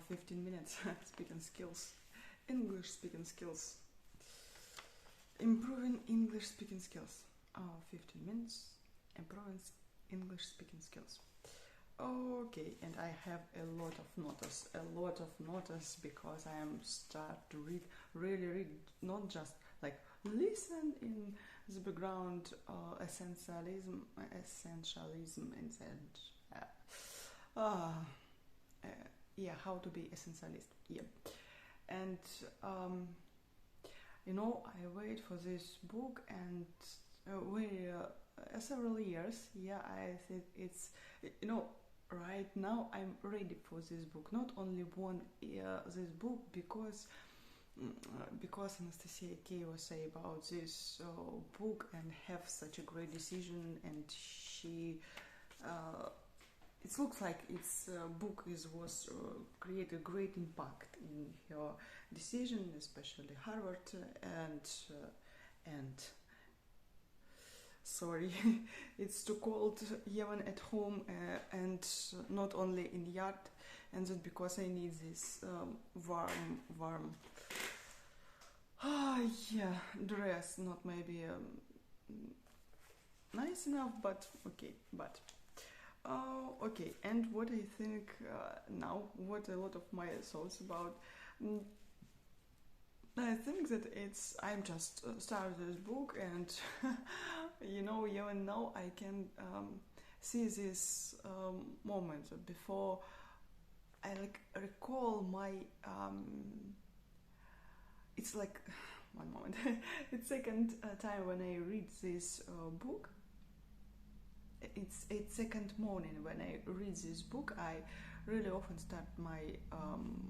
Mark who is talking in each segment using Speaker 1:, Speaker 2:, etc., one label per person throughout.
Speaker 1: 15 minutes speaking skills, English speaking skills, improving English speaking skills. 15 minutes, improving English speaking skills. Okay, and I have a lot of notice because I am start to read, really read, not just like listen in the background, essentialism, yeah, how to be essentialist, yeah. And I wait for this book and several years, yeah. I think it's, right now I'm ready for this book. Not only one this book because Anastasia K was say about this book and have such a great decision, and she it looks like its book was create a great impact in her decision, especially Harvard and sorry, it's too cold even at home, and not only in yard, and that's because I need this warm yeah, dress. Not maybe nice enough, but okay. But okay, and what I think now, what a lot of my thoughts about. I think that I'm just started this book, and even now I can see this moment before I like recall my it's like one moment it's second time when I read this book. It's second morning when I read this book. I really often start my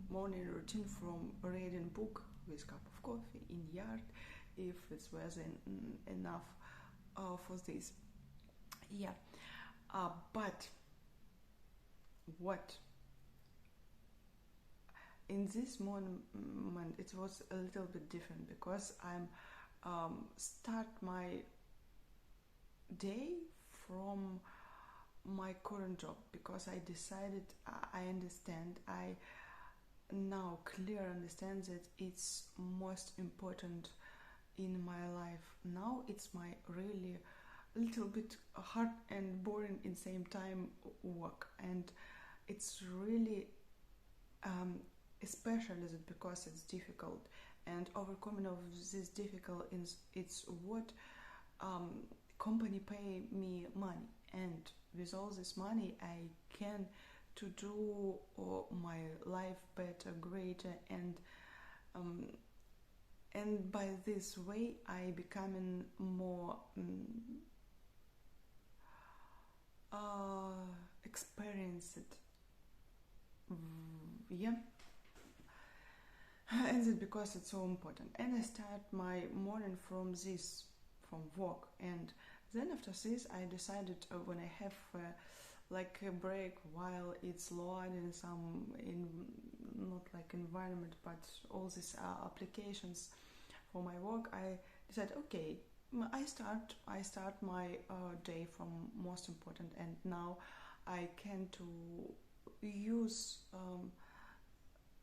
Speaker 1: morning routine from reading book with cup of coffee in yard, if it was enough for this. Yeah, but what in this moment it was a little bit different, because I'm start my day from my current job, because I decided, I understand, I now clear understand that it's most important in my life. Now it's my really little bit hard and boring in same time work, and it's really especially because it's difficult, and overcoming of this difficult it's what company pay me money, and with all this money I can to do my life better, greater, and by this way I becoming more experienced, yeah. And it's because it's so important. And I start my morning from work, and then after this I decided when I have like a break while it's loading some not like environment but all these applications for my work, I decided, okay, I start my day from most important, and now I can to use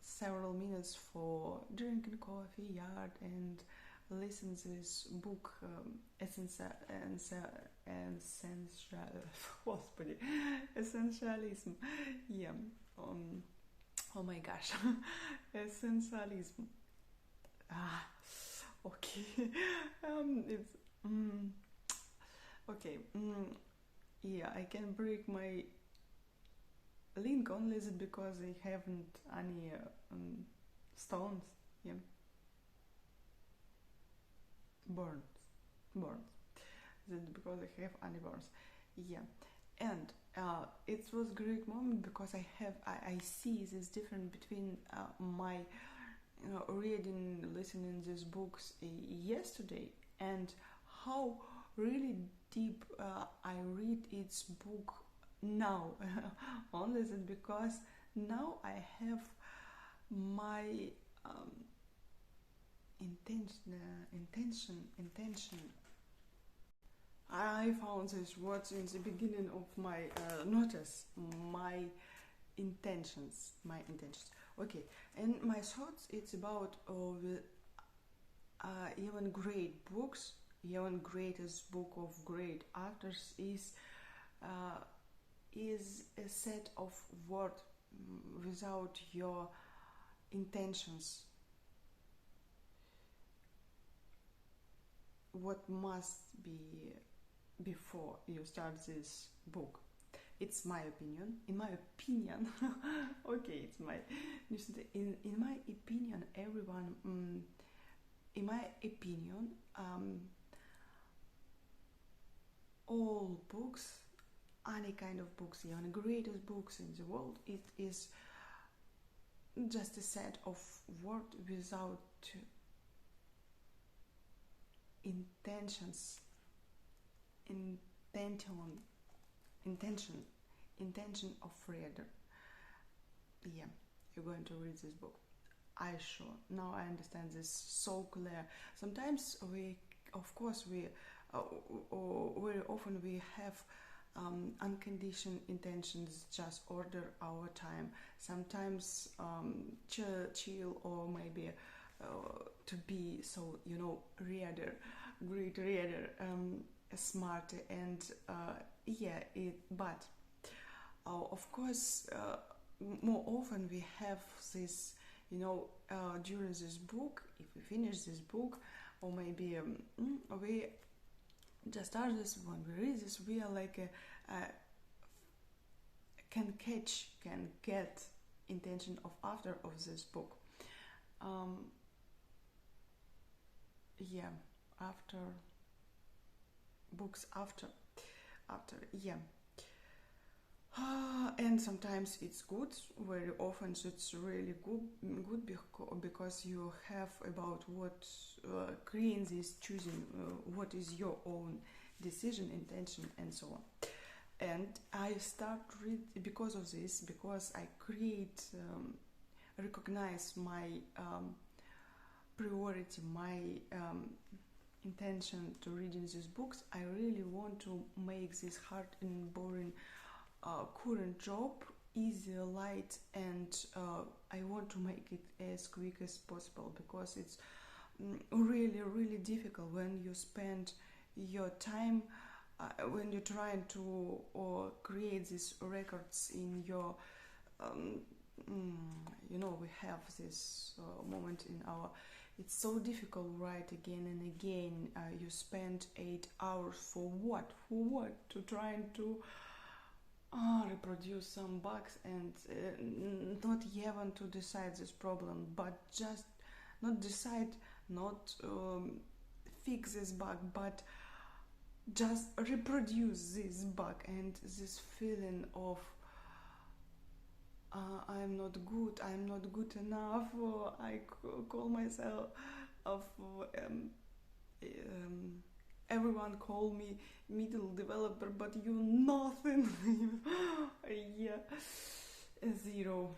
Speaker 1: several minutes for drinking coffee, yard, and listen to this book, essentialism. Yeah. Oh my gosh, essentialism. Okay. It's okay. Yeah, I can break my link only is it because they haven't any stones, yeah, burns. That's because they have any burns, yeah. And it was great moment because I see this difference between my reading, listening these books yesterday, and how really deep I read its book now. Only that because now I have my intention. I found this words in the beginning of my notice. My intentions. Okay, and my thoughts it's about even great books, even greatest book of great authors uh, is a set of words without your intentions. What must be before you start this book? It's my opinion. In my opinion, okay, it's my. In my opinion, everyone. In my opinion, all books, any kind of books, even the greatest books in the world, it is just a set of words without intentions, intention, intention, intention of reader. Yeah, you're going to read this book. I sure now I understand this so clear. Sometimes we, of course, we very often we have unconditioned intentions, just order our time. Sometimes chill or maybe to be so reader, great reader, smart and yeah. But of course, more often we have this, during this book, if we finish this book, or maybe we just start this, when we read this, we are like can get intention of author of this book. Um, yeah, after books after yeah. And sometimes it's good. Very often it's really good because you have about what creates this choosing, what is your own decision, intention, and so on. And I start read because of this, because I recognize my priority, my intention to reading these books. I really want to make this hard and boring current job easy, light, and I want to make it as quick as possible, because it's really difficult when you spend your time when you're trying to or create these records in your um, we have this moment in our, it's so difficult, right? Again and again, you spend 8 hours for what to trying to reproduce some bugs, and not even to decide this problem, but just not decide, not fix this bug, but just reproduce this bug, and this feeling of I'm not good enough, or I call myself of everyone call me middle developer, but you nothing. Yeah, zero,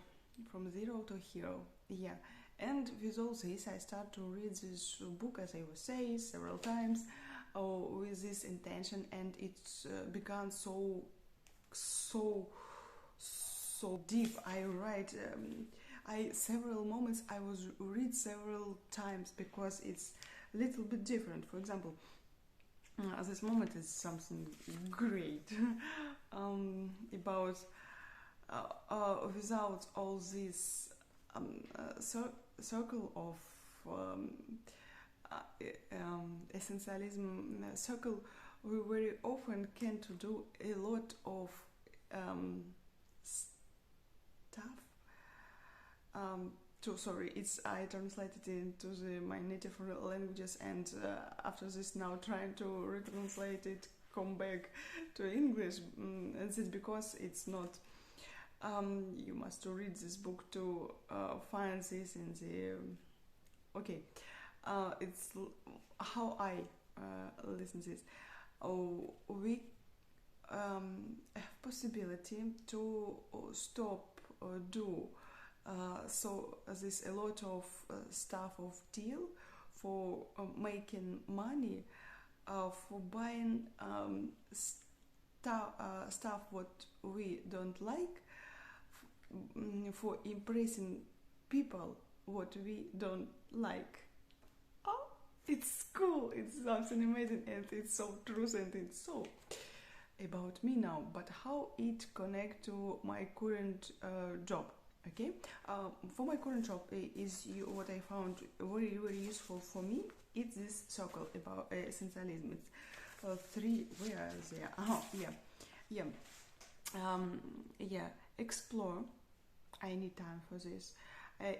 Speaker 1: from zero to hero. Yeah, and with all this, I start to read this book, as I was saying several times, with this intention, and it's begun so deep. I write. I several moments I was read several times, because it's a little bit different. For example, this moment is something great about without all this circle of uh, essentialism circle, we very often can to do a lot of stuff. Sorry, it's I translated into my native languages, and after this now trying to retranslate it, come back to English, and it's because it's not. You must read this book to find this in the. Okay, it's how I listen to this. Oh, we have possibility to stop or do. So there's a lot of stuff of deal for making money, for buying stuff what we don't like, for impressing people what we don't like. Oh, it's cool, it's something amazing, and it's so true, and it's so about me now. But how it connect to my current job? Okay, for my current job what I found very very useful for me. It's this circle about essentialism. It's three. Where is there? Oh, yeah, yeah, yeah. Explore. I need time for this.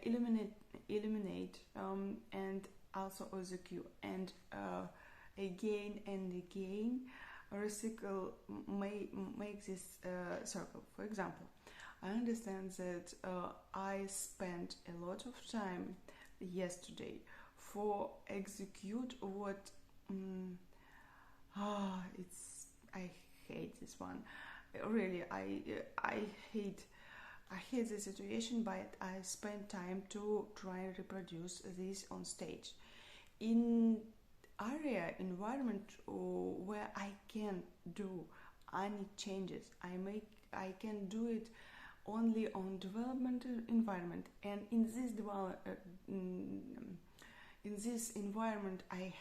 Speaker 1: Eliminate, and also execute, and again and again recycle. Make this circle. For example, I understand that I spent a lot of time yesterday for execute what. It's I hate this one. Really, I hate I hate the situation, but I spend time to try and reproduce this on stage. In area environment where I can do any changes, I can do it only on development environment, and in this environment I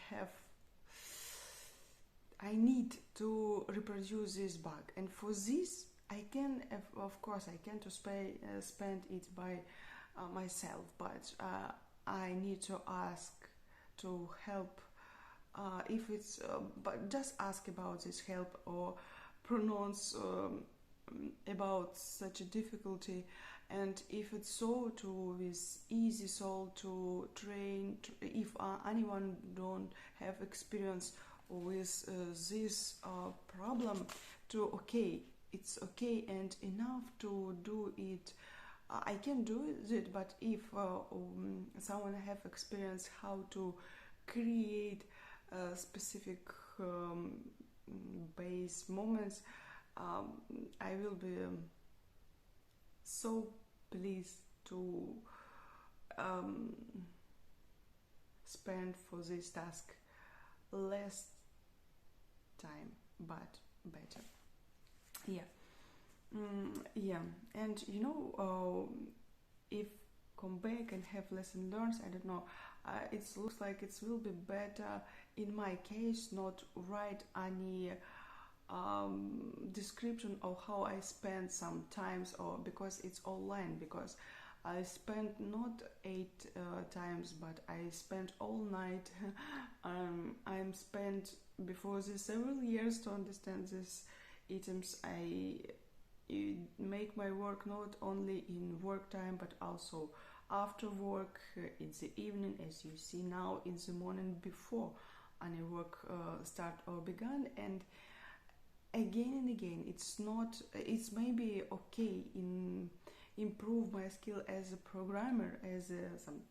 Speaker 1: need to reproduce this bug, and for this I can, of course, I can to spend it by myself, but I need to ask to help. If it's, but just ask about this help, or pronounce about such a difficulty, and if it's so to with easy soul to train. If anyone don't have experience with this problem, to okay, it's okay and enough to do it. I can do it, but if someone have experience how to create specific base moments, I will be so pleased to um, spend for this task less time, but better. Yeah. Yeah, and if come back and have lesson learned, I don't know. It looks like it will be better in my case not write any description of how I spend some times, or because it's online, because I spent not 8 times, but I spent all night. I'm spent before this several years to understand these items. I make my work not only in work time, but also after work, in the evening, as you see now, in the morning before any work start or began, and again and again. It's maybe okay in improve my skill as a programmer, as some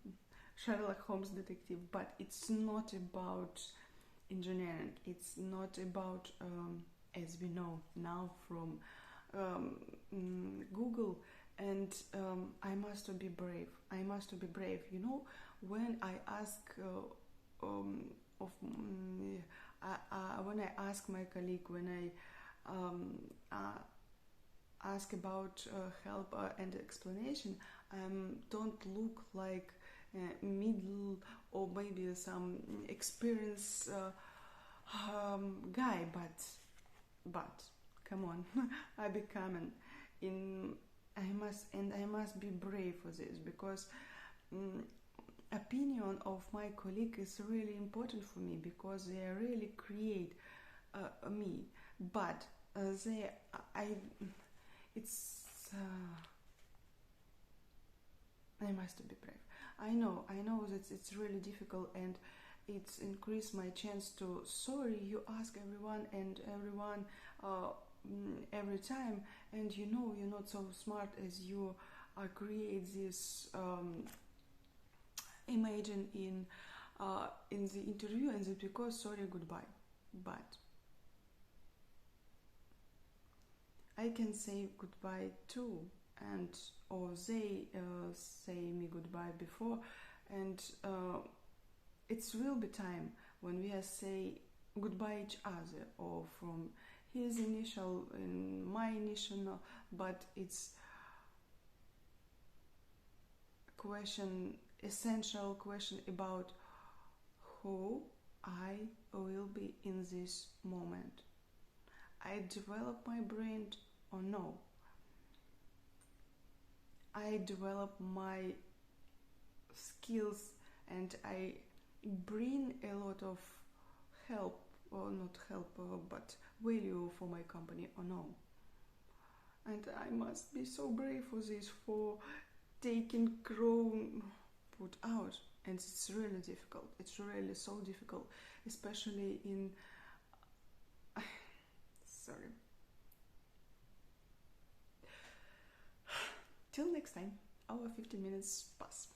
Speaker 1: Sherlock Holmes detective, but it's not about engineering. It's not about, as we know now from Google, and I must be brave. I must be brave. When I ask of when I ask my colleague, when I ask about help and explanation, don't look like middle or maybe some experienced guy, but come on, I become in. I must be brave for this, because opinion of my colleague is really important for me, because they really create me. But they, I, it's. I must be brave. I know that it's really difficult, and it's increased my chance to. Sorry, you ask everyone and everyone every time, and you're not so smart as you create this imagine in the interview, and it's because sorry goodbye. But I can say goodbye too, and or they say me goodbye before, and it will be time when we say goodbye each other, or from his initial and my initial, but it's question, essential question about who I will be in this moment. I develop my brain or no? I develop my skills and I bring a lot of help, or not help, but value for my company or no? And I must be so brave for this, for taking crown put out. And it's really difficult. It's really so difficult, especially in sorry. Till next time, our 15 minutes pass.